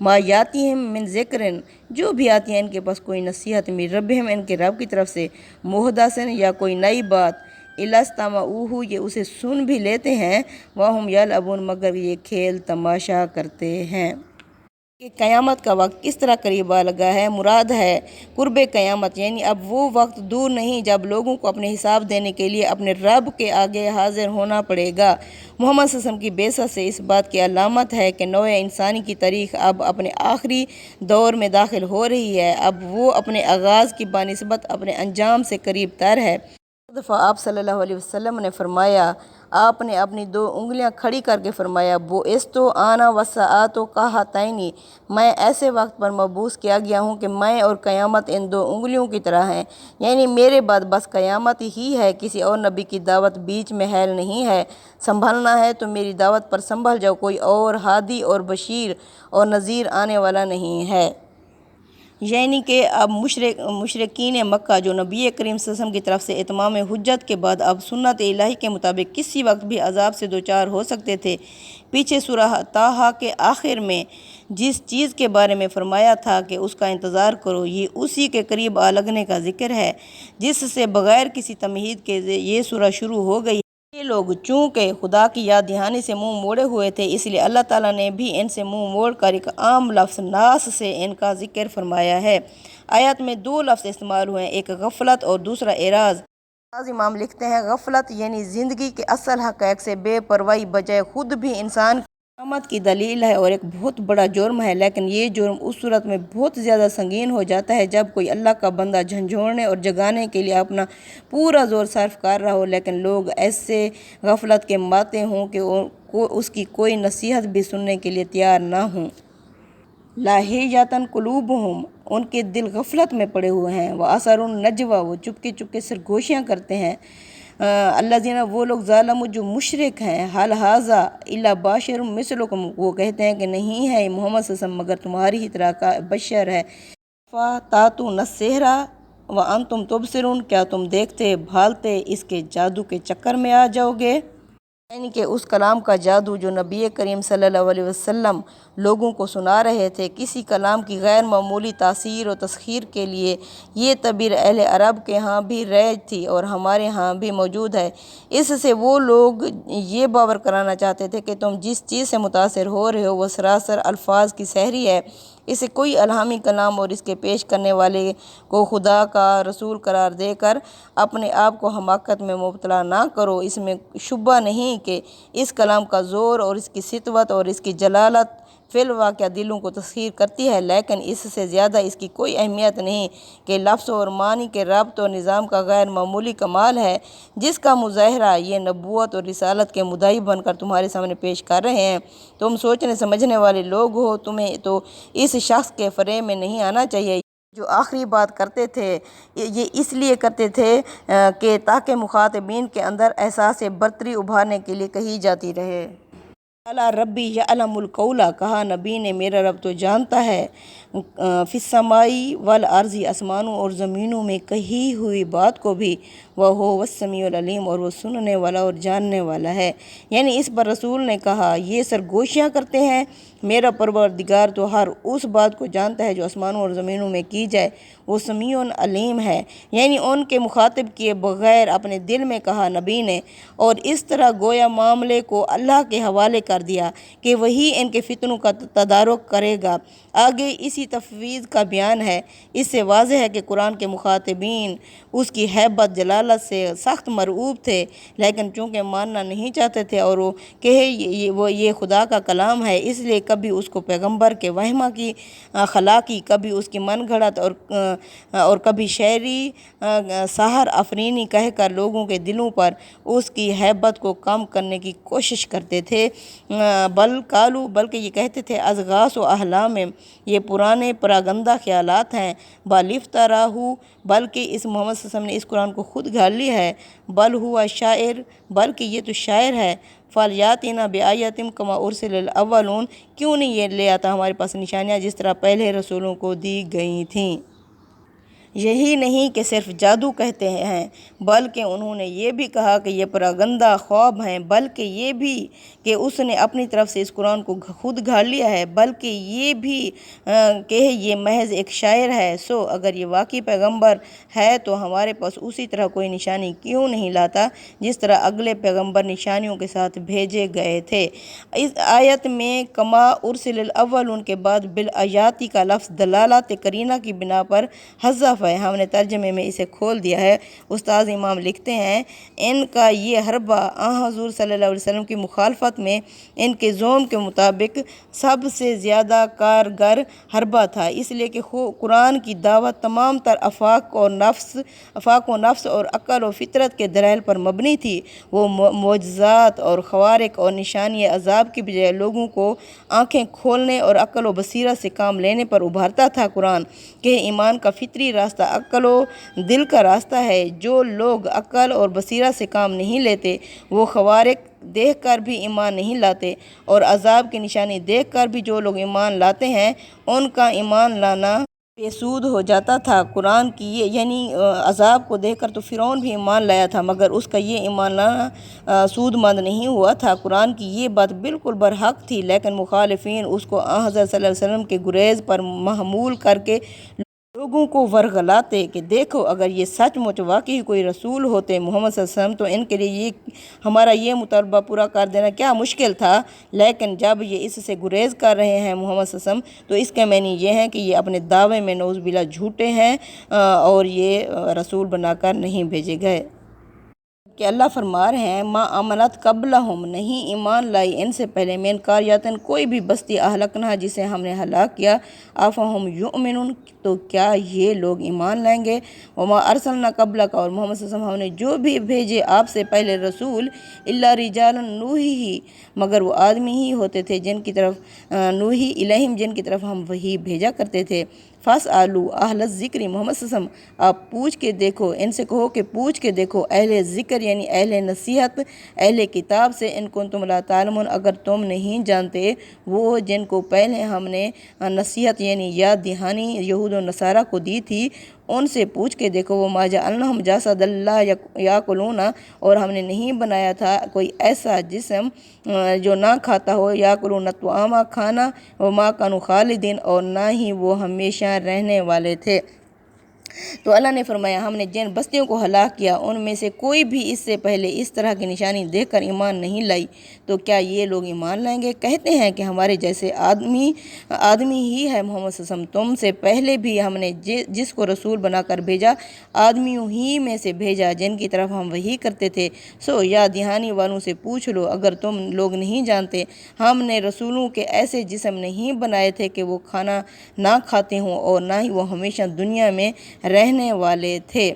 ما یاتہم من ذکر، جو بھی آتی ہے ان کے پاس کوئی نصیحت من ربہم، ان کے رب کی طرف سے، محدثن یا کوئی نئی بات، الا استمعوہ، یہ اسے سن بھی لیتے ہیں، وہم یلعبون، مگر یہ کھیل تماشا کرتے ہیں۔ کہ قیامت کا وقت کس طرح قریب آ لگا ہے، مراد ہے قرب قیامت، یعنی اب وہ وقت دور نہیں جب لوگوں کو اپنے حساب دینے کے لیے اپنے رب کے آگے حاضر ہونا پڑے گا۔ محمد صلی اللہ علیہ وسلم کی بعثت سے اس بات کی علامت ہے کہ نوع انسانی کی تاریخ اب اپنے آخری دور میں داخل ہو رہی ہے، اب وہ اپنے آغاز کی بنسبت اپنے انجام سے قریب تر ہے۔ ایک دفعہ آپ صلی اللہ علیہ وسلم نے فرمایا، آپ نے اپنی 2 انگلیاں کھڑی کر کے فرمایا، بعثتُ انا والساعۃ کہاتین، میں ایسے وقت پر مبعوث کیا گیا ہوں کہ میں اور قیامت ان 2 انگلیوں کی طرح ہیں، یعنی میرے بعد بس قیامت ہی ہے، کسی اور نبی کی دعوت بیچ میں حائل نہیں ہے، سنبھلنا ہے تو میری دعوت پر سنبھل جاؤ، کوئی اور ہادی اور بشیر اور نذیر آنے والا نہیں ہے۔ یعنی کہ اب مشرکین مکہ جو نبی کریم صلی اللہ علیہ وسلم کی طرف سے اتمام حجت کے بعد اب سنت الہی کے مطابق کسی وقت بھی عذاب سے دوچار ہو سکتے تھے۔ پیچھے سورہ طٰہٰ کے آخر میں جس چیز کے بارے میں فرمایا تھا کہ اس کا انتظار کرو، یہ اسی کے قریب آ لگنے کا ذکر ہے، جس سے بغیر کسی تمہید کے یہ سورہ شروع ہو گئی۔ یہ لوگ چونکہ خدا کی یاد دہانی سے منہ موڑے ہوئے تھے، اس لیے اللہ تعالیٰ نے بھی ان سے منہ موڑ کر ایک عام لفظ ناس سے ان کا ذکر فرمایا ہے۔ آیت میں 2 لفظ استعمال ہوئے ہیں، ایک غفلت اور دوسرا اعراض۔ بعض امام لکھتے ہیں غفلت یعنی زندگی کے اصل حقائق سے بے پرواہی بجائے خود بھی انسان قیامت کی دلیل ہے اور ایک بہت بڑا جرم ہے، لیکن یہ جرم اس صورت میں بہت زیادہ سنگین ہو جاتا ہے جب کوئی اللہ کا بندہ جھنجھوڑنے اور جگانے کے لیے اپنا پورا زور صرف کر رہا ہو، لیکن لوگ ایسے غفلت کے ماتے ہوں کہ اس کی کوئی نصیحت بھی سننے کے لیے تیار نہ ہوں۔ لاہیۃ قلوبہم، ان کے دل غفلت میں پڑے ہوئے ہیں، وَأَسَرُّوا النَّجْوَىٰ، وہ چپکے چپکے سرگوشیاں کرتے ہیں، الذین، وہ لوگ ظالموا جو مشرک ہیں، هل هذا الا بشر مثلکم، وہ کہتے ہیں کہ نہیں ہے محمد صلی اللہ علیہ وسلم مگر تمہاری ہی طرح کا بشر ہے، فتأتون السحر وانتم تبصرون، کیا تم دیکھتے بھالتے اس کے جادو کے چکر میں آ جاؤ گے؟ یعنی کہ اس کلام کا جادو جو نبی کریم صلی اللہ علیہ وسلم لوگوں کو سنا رہے تھے، کسی کلام کی غیر معمولی تاثیر و تسخیر کے لیے یہ تعبیر اہل عرب کے ہاں بھی رائج تھی اور ہمارے ہاں بھی موجود ہے۔ اس سے وہ لوگ یہ باور کرانا چاہتے تھے کہ تم جس چیز سے متاثر ہو رہے ہو وہ سراسر الفاظ کی سحری ہے، اسے کوئی الہامی کلام اور اس کے پیش کرنے والے کو خدا کا رسول قرار دے کر اپنے آپ کو حماقت میں مبتلا نہ کرو۔ اس میں شبہ نہیں کہ اس کلام کا زور اور اس کی سطوت اور اس کی جلالت فی الواقع دلوں کو تسخیر کرتی ہے، لیکن اس سے زیادہ اس کی کوئی اہمیت نہیں کہ لفظ اور معنی کے ربط اور نظام کا غیر معمولی کمال ہے، جس کا مظاہرہ یہ نبوت اور رسالت کے مدعی بن کر تمہارے سامنے پیش کر رہے ہیں۔ تم سوچنے سمجھنے والے لوگ ہو، تمہیں تو اس شخص کے فریب میں نہیں آنا چاہیے جو آخری بات کرتے تھے، یہ اس لیے کرتے تھے کہ تاکہ مخاطبین کے اندر احساس برتری ابھارنے کے لیے کہی جاتی رہے۔ قال ربی یعلم القول، کہا نبی نے میرا رب تو جانتا ہے، فی السماء والارض، آسمانوں اور زمینوں میں کہی ہوئی بات کو بھی، وہو السمیع العلیم، اور وہ سننے والا اور جاننے والا ہے۔ یعنی اس پر رسول نے کہا یہ سرگوشیاں کرتے ہیں، میرا پروردگار تو ہر اس بات کو جانتا ہے جو آسمانوں اور زمینوں میں کی جائے، وہ سمیع علیم ہے۔ یعنی ان کے مخاطب کیے بغیر اپنے دل میں کہا نبی نے، اور اس طرح گویا معاملے کو اللہ کے حوالے کر دیا کہ وہی ان کے فتنوں کا تدارک کرے گا۔ آگے اسی تفویض کا بیان ہے۔ اس سے واضح ہے کہ قرآن کے مخاطبین اس کی ہیبت جلالت سے سخت مرعوب تھے، لیکن چونکہ ماننا نہیں چاہتے تھے اور وہ کہے یہ خدا کا کلام ہے، اس لیے کبھی اس کو پیغمبر کے وہمہ کی خلا کی، کبھی اس کی من گھڑت اور کبھی شاعری سحر افرینی کہہ کر لوگوں کے دلوں پر اس کی ہیبت کو کم کرنے کی کوشش کرتے تھے۔ بلکہ یہ کہتے تھے اضغاث و احلام، یہ پرانے پراگندہ خیالات ہیں، بل افتراہ، بلکہ اس محمد صلی اللہ علیہ وسلم نے اس قرآن کو خود گھاڑ لیا ہے، بل ہوا شاعر، بلکہ یہ تو شاعر ہے، فلیاتنا بآیۃ کما ارسل الاولون، کیوں نہیں یہ لے آتا ہمارے پاس نشانیاں جس طرح پہلے رسولوں کو دی گئی تھیں۔ یہی نہیں کہ صرف جادو کہتے ہیں، بلکہ انہوں نے یہ بھی کہا کہ یہ پراگندہ خواب ہیں، بلکہ یہ بھی کہ اس نے اپنی طرف سے اس قرآن کو خود گھاڑ لیا ہے، بلکہ یہ بھی کہ یہ محض ایک شاعر ہے۔ سو اگر یہ واقعی پیغمبر ہے تو ہمارے پاس اسی طرح کوئی نشانی کیوں نہیں لاتا جس طرح اگلے پیغمبر نشانیوں کے ساتھ بھیجے گئے تھے۔ اس آیت میں کما ارسل الاولون کے بعد بالآیاتی کا لفظ دلالات قرینہ کی بنا پر حذف ہے۔ ہم نے ترجمے میں اسے کھول دیا ہے۔ استاذ امام لکھتے ہیں ان کا یہ حربہ حضور صلی اللہ علیہ وسلم کی مخالفت میں ان کے زعم کے مطابق سب سے زیادہ کارگر حربہ تھا، اس لیے کہ قرآن کی دعوت تمام تر افاق و نفس اور عقل و فطرت کے دلائل پر مبنی تھی۔ وہ معجزات اور خوارق اور نشانی عذاب کی بجائے لوگوں کو آنکھیں کھولنے اور عقل و بصیرت سے کام لینے پر ابھارتا تھا۔ قرآن کہ ایمان کا فطری راستہ عقل و دل کا راستہ ہے۔ جو لوگ عقل اور بصیرت سے کام نہیں لیتے وہ خوارق دیکھ کر بھی ایمان نہیں لاتے، اور عذاب کی نشانی دیکھ کر بھی جو لوگ ایمان لاتے ہیں ان کا ایمان لانا بے سود ہو جاتا تھا۔ قرآن کی یعنی عذاب کو دیکھ کر تو فرعون بھی ایمان لایا تھا، مگر اس کا یہ ایمان لانا سود مند نہیں ہوا تھا۔ قرآن کی یہ بات بالکل برحق تھی، لیکن مخالفین اس کو حضرت صلی اللہ علیہ وسلم کے گریز پر محمول کر کے لوگوں کو ورغلاتے کہ دیکھو اگر یہ سچ مچ واقعی کوئی رسول ہوتے محمد صلی اللہ علیہ وسلم تو ان کے لیے ہمارا یہ مطالبہ پورا کر دینا کیا مشکل تھا، لیکن جب یہ اس سے گریز کر رہے ہیں محمد صلی اللہ علیہ وسلم تو اس کا معنی یہ ہے کہ یہ اپنے دعوے میں نعوذ باللہ جھوٹے ہیں اور یہ رسول بنا کر نہیں بھیجے گئے۔ کہ اللہ فرما رہے ہیں ما آمنت قبلہم، نہیں ایمان لائی ان سے پہلے، من قریۃ کوئی بھی بستی اہلکنہا جسے ہم نے ہلاک کیا، افہم یؤمنون تو کیا یہ لوگ ایمان لائیں گے، وما ارسلنا قبلک اور محمد صلی اللہ علیہ وسلم ہم نے جو بھی بھیجے آپ سے پہلے رسول، الا رجالا نوحی مگر وہ آدمی ہی ہوتے تھے جن کی طرف نوحی الیہم جن کی طرف ہم وحی بھیجا کرتے تھے۔ فاسألوا اہل الذکر، محمد صلی اللہ علیہ وسلم آپ پوچھ کے دیکھو، ان سے کہو کہ پوچھ کے دیکھو اہل ذکر یعنی اہل نصیحت اہل کتاب سے، ان کنتم لا تعلمون اگر تم نہیں جانتے، وہ جن کو پہلے ہم نے نصیحت یعنی یاد دہانی یہود و نصارہ کو دی تھی ان سے پوچھ کے دیکھو۔ وما جعلناہم جسدا لا یاکلون اور ہم نے نہیں بنایا تھا کوئی ایسا جسم جو نہ کھاتا ہو، یاکلون الطعام کھانا، وما کانوا خالدین اور نہ ہی وہ ہمیشہ رہنے والے تھے۔ تو اللہ نے فرمایا ہم نے جن بستیوں کو ہلاک کیا ان میں سے کوئی بھی اس سے پہلے اس طرح کی نشانی دیکھ کر ایمان نہیں لائی، تو کیا یہ لوگ ایمان لائیں گے؟ کہتے ہیں کہ ہمارے جیسے آدمی ہی ہے محمد صلی اللہ علیہ وسلم، تم سے پہلے بھی ہم نے جس کو رسول بنا کر بھیجا آدمیوں ہی میں سے بھیجا جن کی طرف ہم وحی کرتے تھے۔ سو یا دہانی والوں سے پوچھ لو اگر تم لوگ نہیں جانتے، ہم نے رسولوں کے ایسے جسم نہیں بنائے تھے کہ وہ کھانا نہ کھاتے ہوں اور نہ ہی وہ ہمیشہ دنیا میں رہنے والے تھے۔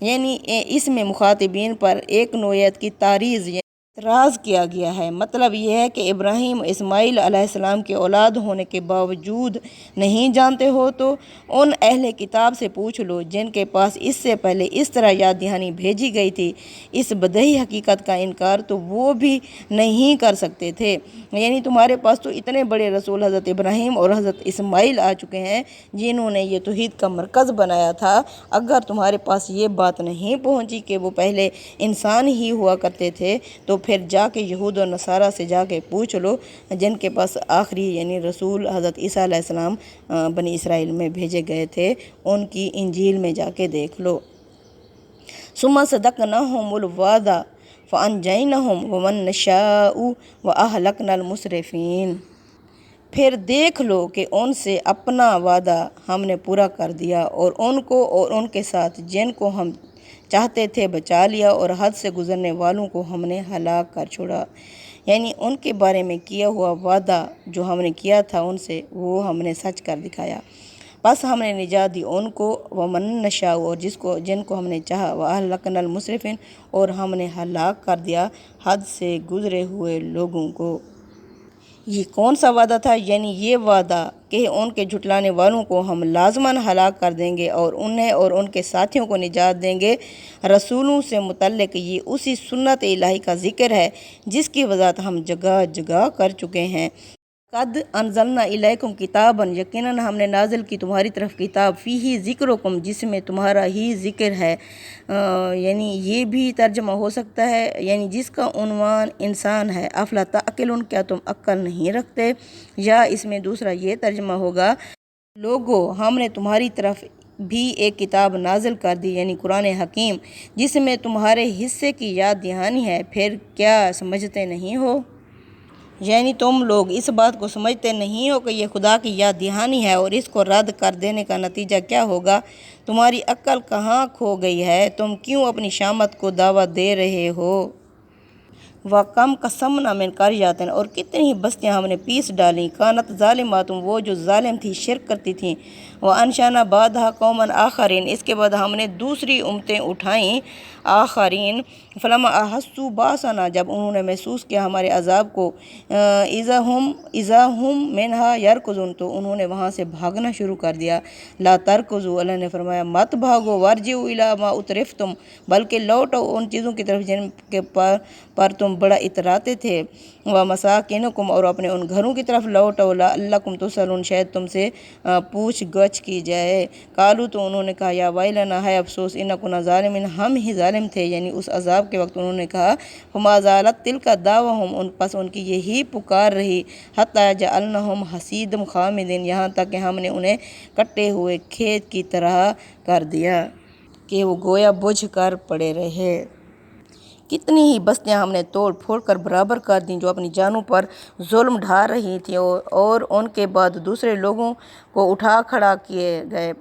یعنی اس میں مخاطبین پر ایک نوعیت کی تعریض اعتراض کیا گیا ہے۔ مطلب یہ ہے کہ ابراہیم اسماعیل علیہ السلام کے اولاد ہونے کے باوجود نہیں جانتے ہو تو ان اہل کتاب سے پوچھ لو جن کے پاس اس سے پہلے اس طرح یاد دہانی بھیجی گئی تھی۔ اس بدیہی حقیقت کا انکار تو وہ بھی نہیں کر سکتے تھے، یعنی تمہارے پاس تو اتنے بڑے رسول حضرت ابراہیم اور حضرت اسماعیل آ چکے ہیں جنہوں نے یہ توحید کا مرکز بنایا تھا، اگر تمہارے پاس یہ بات نہیں پہنچی کہ وہ پہلے انسان ہی ہوا کرتے تھے تو پھر جا کے یہود و نصارہ سے جا کے پوچھ لو جن کے پاس آخری یعنی رسول حضرت عیسیٰ علیہ السلام بنی اسرائیل میں بھیجے گئے تھے، ان کی انجیل میں جا کے دیکھ لو۔ ثم صدقناہم الوعد فانجیناہم ومن نشاء واہلکنا المسرفین، پھر دیکھ لو کہ ان سے اپنا وعدہ ہم نے پورا کر دیا اور ان کو اور ان کے ساتھ جن کو ہم چاہتے تھے بچا لیا، اور حد سے گزرنے والوں کو ہم نے ہلاک کر چھوڑا۔ یعنی ان کے بارے میں کیا ہوا وعدہ جو ہم نے کیا تھا ان سے وہ ہم نے سچ کر دکھایا، بس ہم نے نجات دی ان کو، ومن نشاء اور جن کو ہم نے چاہا، واہلکنا المسرفین اور ہم نے ہلاک کر دیا حد سے گزرے ہوئے لوگوں کو۔ یہ کون سا وعدہ تھا؟ یعنی یہ وعدہ کہ ان کے جھٹلانے والوں کو ہم لازماً ہلاک کر دیں گے اور انہیں اور ان کے ساتھیوں کو نجات دیں گے۔ رسولوں سے متعلق یہ اسی سنت الہی کا ذکر ہے جس کی وضاحت ہم جگہ جگہ کر چکے ہیں۔ قد انزلنا الیکم کتابا، یقیناً ہم نے نازل کی تمہاری طرف کتاب، فیہ ذکرکم، جس میں تمہارا ہی ذکر ہے۔ یعنی یہ بھی ترجمہ ہو سکتا ہے، یعنی جس کا عنوان انسان ہے۔ افلا تعقلون، کیا تم عقل نہیں رکھتے؟ یا اس میں دوسرا یہ ترجمہ ہوگا، لوگو ہم نے تمہاری طرف بھی ایک کتاب نازل کر دی، یعنی قرآن حکیم، جس میں تمہارے حصے کی یاد دہانی ہے، پھر کیا سمجھتے نہیں ہو؟ یعنی تم لوگ اس بات کو سمجھتے نہیں ہو کہ یہ خدا کی یاد دہانی ہے، اور اس کو رد کر دینے کا نتیجہ کیا ہوگا؟ تمہاری عقل کہاں کھو گئی ہے؟ تم کیوں اپنی شامت کو دعوت دے رہے ہو؟ وَكَمْ قَصَمْنَا مِنْ قَرْيَةٍ، اور کتنی ہی بستیاں ہم نے پیس ڈالیں، کانت ظالمات، وہ جو ظالم تھی، شرک کرتی تھیں، وَأَنشَأْنَا بَعْدَهَا قَوْمًا آخَرِينَ، اس کے بعد ہم نے دوسری امتیں اٹھائیں، آخرین، فلما احسوا باسنا، جب انہوں نے محسوس کیا ہمارے عذاب کو، اذا ہم منہا یرکضون، تو انہوں نے وہاں سے بھاگنا شروع کر دیا۔ لا ترکضوا، اللہ نے فرمایا مت بھاگو، وارجعوا الی ما اترفتم، بلکہ لوٹو ان چیزوں کی طرف جن کے پر تم بڑا اتراتے تھے، ومساکنکم، اور اپنے ان گھروں کی طرف لوٹو، لعلکم تسألون، شاید تم سے پوچھ گچھ کی جائے۔ قالوا، تو انہوں نے کہا، یا ویلنا، ہے افسوس، ان کنا ظالمین، ہم ہی ظالم تھے، یعنی اس عذاب کے وقت انہوں نے کہا، فما زالت تلک دعواہم، پس ان کی یہی پکار رہی، حتی جعلناہم حصیدا خامدین، یہاں تک کہ ہم نے انہیں کٹے ہوئے کھیت کی طرح کر دیا کہ وہ گویا بجھ کر پڑے رہے۔ کتنی ہی بستیاں ہم نے توڑ پھوڑ کر برابر کر دیں جو اپنی جانوں پر ظلم ڈھا رہی تھیں، اور ان کے بعد دوسرے لوگوں کو اٹھا کھڑا کیے گئے۔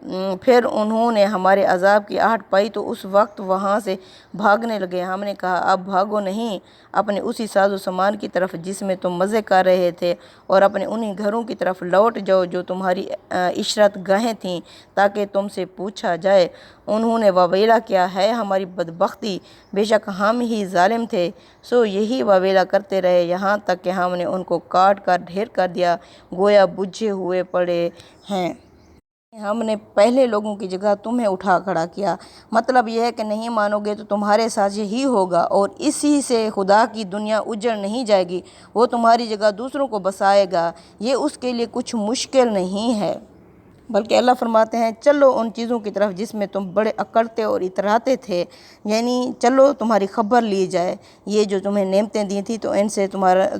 پھر انہوں نے ہمارے عذاب کی آہٹ پائی تو اس وقت وہاں سے بھاگنے لگے۔ ہم نے کہا، اب بھاگو نہیں، اپنے اسی ساز و سامان کی طرف جس میں تم مزے کر رہے تھے، اور اپنے انہی گھروں کی طرف لوٹ جاؤ جو تمہاری عشرت گاہیں تھیں، تاکہ تم سے پوچھا جائے۔ انہوں نے واویلا کیا ہے ہماری بدبختی، بے شک ہم ہی ظالم تھے، سو یہی واویلا کرتے رہے، یہاں تک کہ ہم نے ان کو کاٹ کر ڈھیر کر دیا، گویا بجھے ہوئے پڑے ہیں۔ ہم نے پہلے لوگوں کی جگہ تمہیں اٹھا کھڑا کیا۔ مطلب یہ ہے کہ نہیں مانو گے تو تمہارے ساتھ یہی ہوگا، اور اسی سے خدا کی دنیا اجڑ نہیں جائے گی، وہ تمہاری جگہ دوسروں کو بسائے گا، یہ اس کے لیے کچھ مشکل نہیں ہے۔ بلکہ اللہ فرماتے ہیں، چلو ان چیزوں کی طرف جس میں تم بڑے اکڑتے اور اتراتے تھے، یعنی چلو تمہاری خبر لی جائے، یہ جو تمہیں نعمتیں دی تھی تو ان سے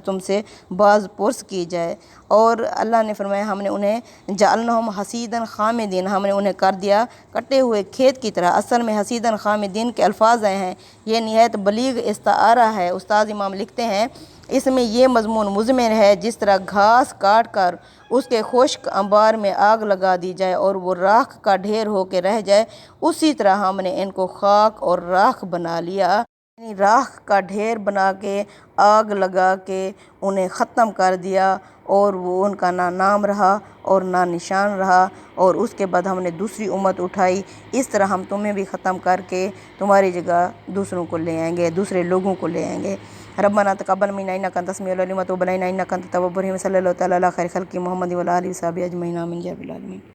تم سے باز پرس کی جائے۔ اور اللہ نے فرمایا، ہم نے انہیں جعلناہم حصیدا خامدین، ہم نے انہیں کر دیا کٹے ہوئے کھیت کی طرح۔ اصل میں حصیدا خامدین کے الفاظ آئے ہیں، یہ نہایت بلیغ استعارہ ہے۔ استاد امام لکھتے ہیں، اس میں یہ مضمون مضمر ہے، جس طرح گھاس کاٹ کر اس کے خشک انبار میں آگ لگا دی جائے اور وہ راکھ کا ڈھیر ہو کے رہ جائے، اسی طرح ہم نے ان کو خاک اور راکھ بنا لیا، یعنی راکھ کا ڈھیر بنا کے آگ لگا کے انہیں ختم کر دیا، اور وہ ان کا نہ نام رہا اور نہ نشان رہا۔ اور اس کے بعد ہم نے دوسری امت اٹھائی، اس طرح ہم تمہیں بھی ختم کر کے تمہاری جگہ دوسروں کو لے آئیں گے، دوسرے لوگوں کو لے آئیں گے۔ ربنا تقبل منا انک انت السمیع العلیم وتب علینا انک انت التواب الرحیم، صلی اللہ تعالی علی خیر خلقہ محمد وعلی آلہ وصحبہ اجمعین، آمین یا رب العالمین۔